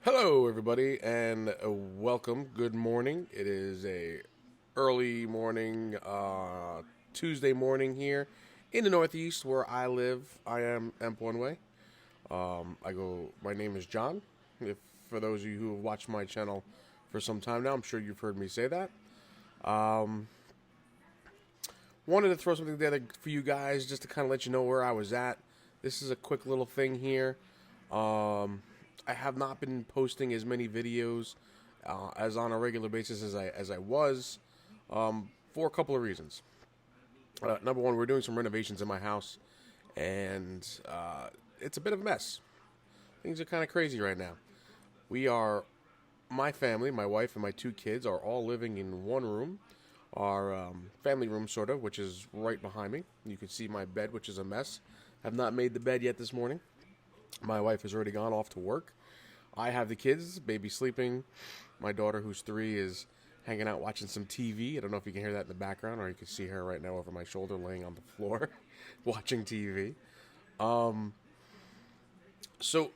Hello, everybody, and welcome. Good morning. It is a early morning, Tuesday morning here in the Northeast where I live. I am Empwanway. My name is John. If for those of you who have watched my channel for some time now, I'm sure you've heard me say that. Wanted to throw something together for you guys just to kind of let you know where I was at. This is a quick little thing here. I have not been posting as many videos as on a regular basis as I was for a couple of reasons. Number one, we're doing some renovations in my house, and it's a bit of a mess. Things are kind of crazy right now. My family, my wife, and my two kids are all living in one room. Our family room, sort of, which is right behind me. You can see my bed, which is a mess. Have not made the bed yet this morning. My wife has already gone off to work. I have the kids, baby sleeping. My daughter, who's 3, is hanging out watching some TV. I don't know if you can hear that in the background, or you can see her right now over my shoulder laying on the floor watching TV. So,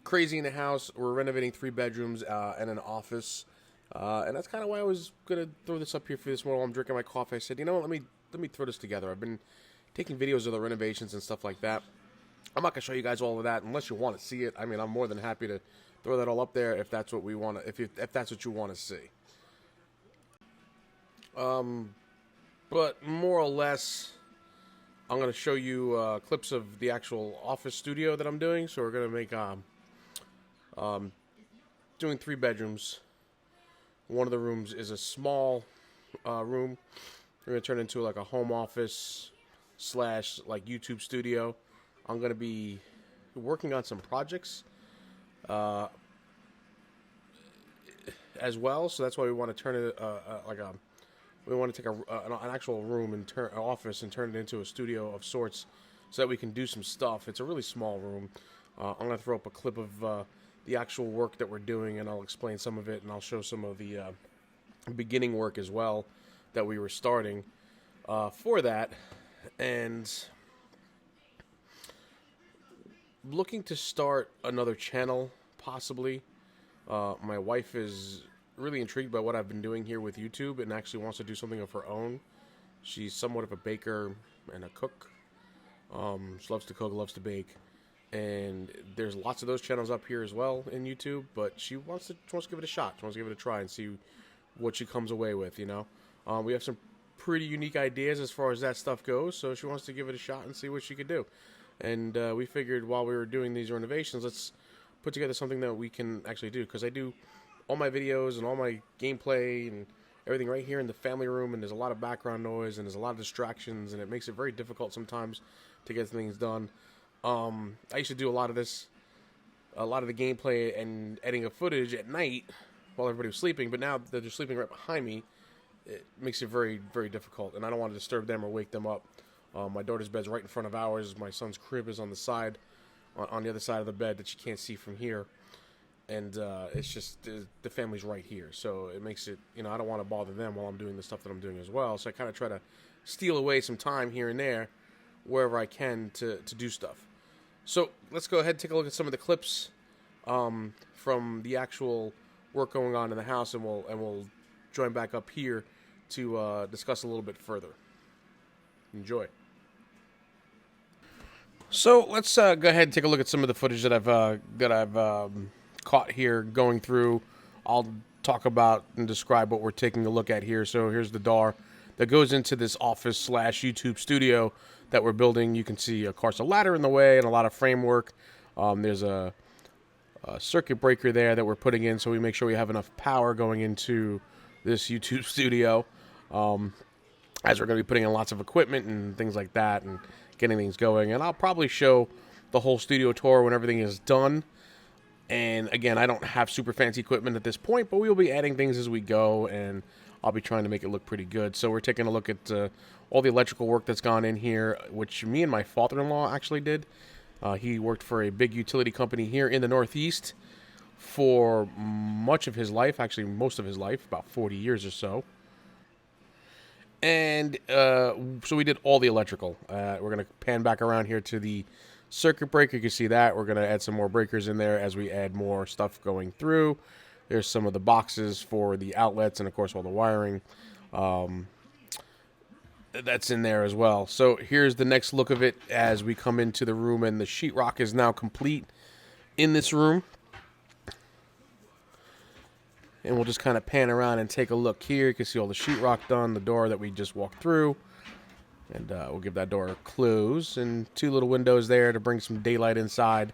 crazy in the house. We're renovating 3 bedrooms and an office. And that's kind of why I was going to throw this up here for this morning while I'm drinking my coffee. I said, you know what, let me throw this together. I've been taking videos of the renovations and stuff like that. I'm not going to show you guys all of that unless you want to see it. I mean, I'm more than happy to throw that all up there if that's what we want to, if that's what you want to see. But more or less, I'm going to show you clips of the actual office studio that I'm doing. So we're going to make doing 3 bedrooms. One of the rooms is a small room. We're going to turn it into like a home office / like YouTube studio. I'm going to be working on some projects as well, so that's why we want to turn it we want to take an actual room and an office and turn it into a studio of sorts, so that we can do some stuff. It's a really small room. I'm going to throw up a clip of the actual work that we're doing, and I'll explain some of it, and I'll show some of the beginning work as well that we were starting for that, and looking to start another channel, possibly. My wife is really intrigued by what I've been doing here with YouTube and actually wants to do something of her own. She's somewhat of a baker and a cook. She loves to cook, loves to bake. And there's lots of those channels up here as well in YouTube, but she wants to give it a shot. She wants to give it a try and see what she comes away with, you know. We have some pretty unique ideas as far as that stuff goes, so she wants to give it a shot and see what she could do. And we figured while we were doing these renovations, let's put together something that we can actually do. Because I do all my videos and all my gameplay and everything right here in the family room, and there's a lot of background noise and there's a lot of distractions, and it makes it very difficult sometimes to get things done. I used to do a lot of the gameplay and editing of footage at night while everybody was sleeping, but now that they're sleeping right behind me, it makes it very, very difficult, and I don't want to disturb them or wake them up. My daughter's bed's right in front of ours. My son's crib is on the side, on the other side of the bed that you can't see from here. And it's just, the family's right here. So it makes it, I don't want to bother them while I'm doing the stuff that I'm doing as well. So I kind of try to steal away some time here and there, wherever I can, to do stuff. So let's go ahead and take a look at some of the clips from the actual work going on in the house, and we'll join back up here to discuss a little bit further. Enjoy. So let's go ahead and take a look at some of the footage that I've caught here going through. I'll talk about and describe what we're taking a look at here. So here's the door that goes into this office / YouTube studio that we're building. You can see, of course, a ladder in the way and a lot of framework. There's a circuit breaker there that we're putting in, so we make sure we have enough power going into this YouTube studio. As we're going to be putting in lots of equipment and things like that and getting things going. And I'll probably show the whole studio tour when everything is done. And again, I don't have super fancy equipment at this point, but we'll be adding things as we go, and I'll be trying to make it look pretty good. So we're taking a look at all the electrical work that's gone in here, which me and my father-in-law actually did. He worked for a big utility company here in the Northeast for much of his life, actually most of his life, about 40 years or so. And so we did all the electrical. We're going to pan back around here to the circuit breaker. You can see that. We're going to add some more breakers in there as we add more stuff going through. There's some of the boxes for the outlets and, of course, all the wiring. That's in there as well. So here's the next look of it as we come into the room, and the sheetrock is now complete in this room. And we'll just kind of pan around and take a look here. You can see all the sheetrock done, the door that we just walked through. And we'll give that door a close. And 2 little windows there to bring some daylight inside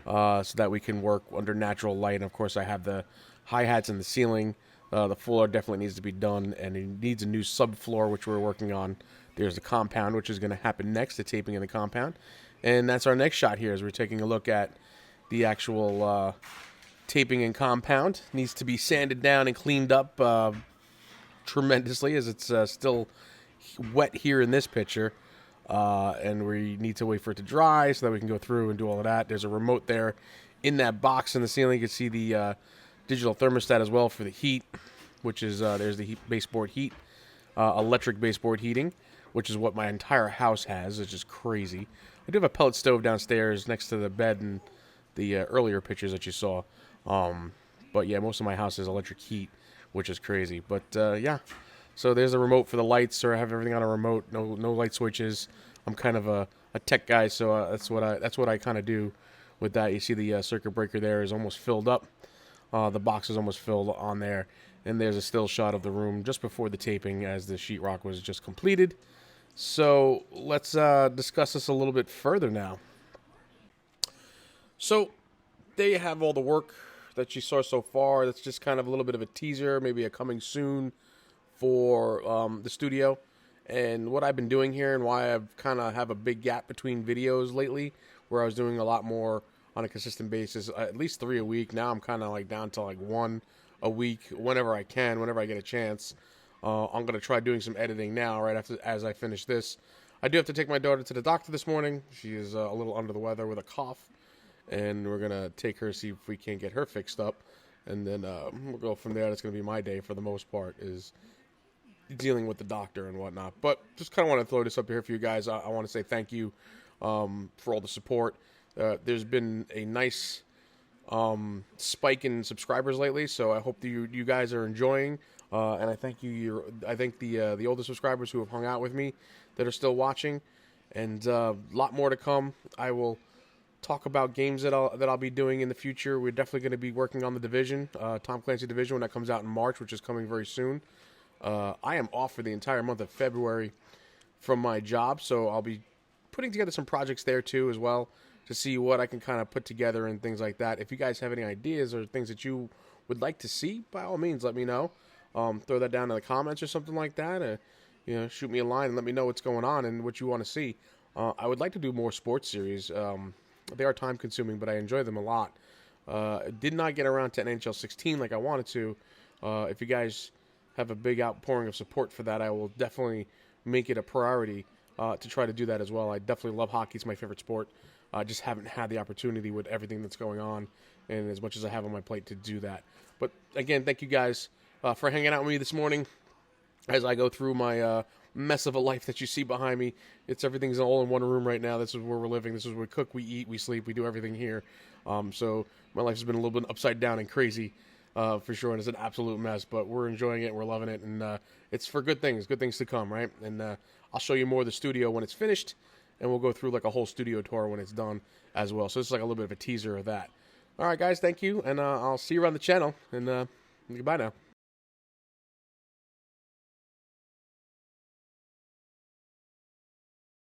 so that we can work under natural light. And, of course, I have the hi-hats in the ceiling. The floor definitely needs to be done, and it needs a new subfloor, which we're working on. There's the compound, which is going to happen next, the taping in the compound. And that's our next shot here, as we're taking a look at the actual taping and compound. Needs to be sanded down and cleaned up tremendously, as it's still wet here in this picture. And we need to wait for it to dry so that we can go through and do all of that. There's a remote there in that box in the ceiling. You can see the digital thermostat as well for the heat, which is there's the baseboard heat, electric baseboard heating, which is what my entire house has. It's just crazy. I do have a pellet stove downstairs next to the bed and the earlier pictures that you saw. But yeah, most of my house is electric heat, which is crazy. But yeah, so there's a remote for the lights, or I have everything on a remote. No light switches. I'm kind of a tech guy, so that's what I kind of do with that. You see the circuit breaker there is almost filled up. The box is almost filled on there. And there's a still shot of the room just before the taping as the sheetrock was just completed. So let's discuss this a little bit further now. So there you have all the work that you saw so far. That's just kind of a little bit of a teaser, maybe a coming soon for the studio. And what I've been doing here and why I've kind of have a big gap between videos lately, where I was doing a lot more on a consistent basis, at least 3 a week. Now I'm kind of like down to like 1 a week whenever I can, whenever I get a chance. I'm going to try doing some editing now right after as I finish this. I do have to take my daughter to the doctor this morning. She is a little under the weather with a cough, and we're going to take her, see if we can't get her fixed up. And then we'll go from there. That's going to be my day for the most part, is dealing with the doctor and whatnot. But just kind of want to throw this up here for you guys. I want to say thank you for all the support. There's been a nice spike in subscribers lately, so I hope that you guys are enjoying. And I thank you. I thank the older subscribers who have hung out with me that are still watching, and a lot more to come. I will talk about games that I'll be doing in the future. We're definitely going to be working on the Division, Tom Clancy Division, when that comes out in March, which is coming very soon. I am off for the entire month of February from my job, so I'll be putting together some projects there too as well, to see what I can kind of put together and things like that. If you guys have any ideas or things that you would like to see, by all means, let me know. Throw that down in the comments or something like that. Shoot me a line and let me know what's going on and what you want to see. I would like to do more sports series. They are time consuming, but I enjoy them a lot. Did not get around to NHL 16 like I wanted to. If you guys have a big outpouring of support for that, I will definitely make it a priority to try to do that as well. I definitely love hockey. It's my favorite sport. I just haven't had the opportunity with everything that's going on and as much as I have on my plate to do that. But again, thank you guys for hanging out with me this morning as I go through my mess of a life that you see behind me. Everything's all in one room right now. This is where we're living. This is where we cook, we eat, we sleep, we do everything here. So my life has been a little bit upside down and crazy for sure, and it's an absolute mess, but we're enjoying it, we're loving it, and it's for good things to come, right? And I'll show you more of the studio when it's finished, and we'll go through like a whole studio tour when it's done as well. So it's like a little bit of a teaser of that. All right, guys, thank you, and I'll see you around the channel, and goodbye now.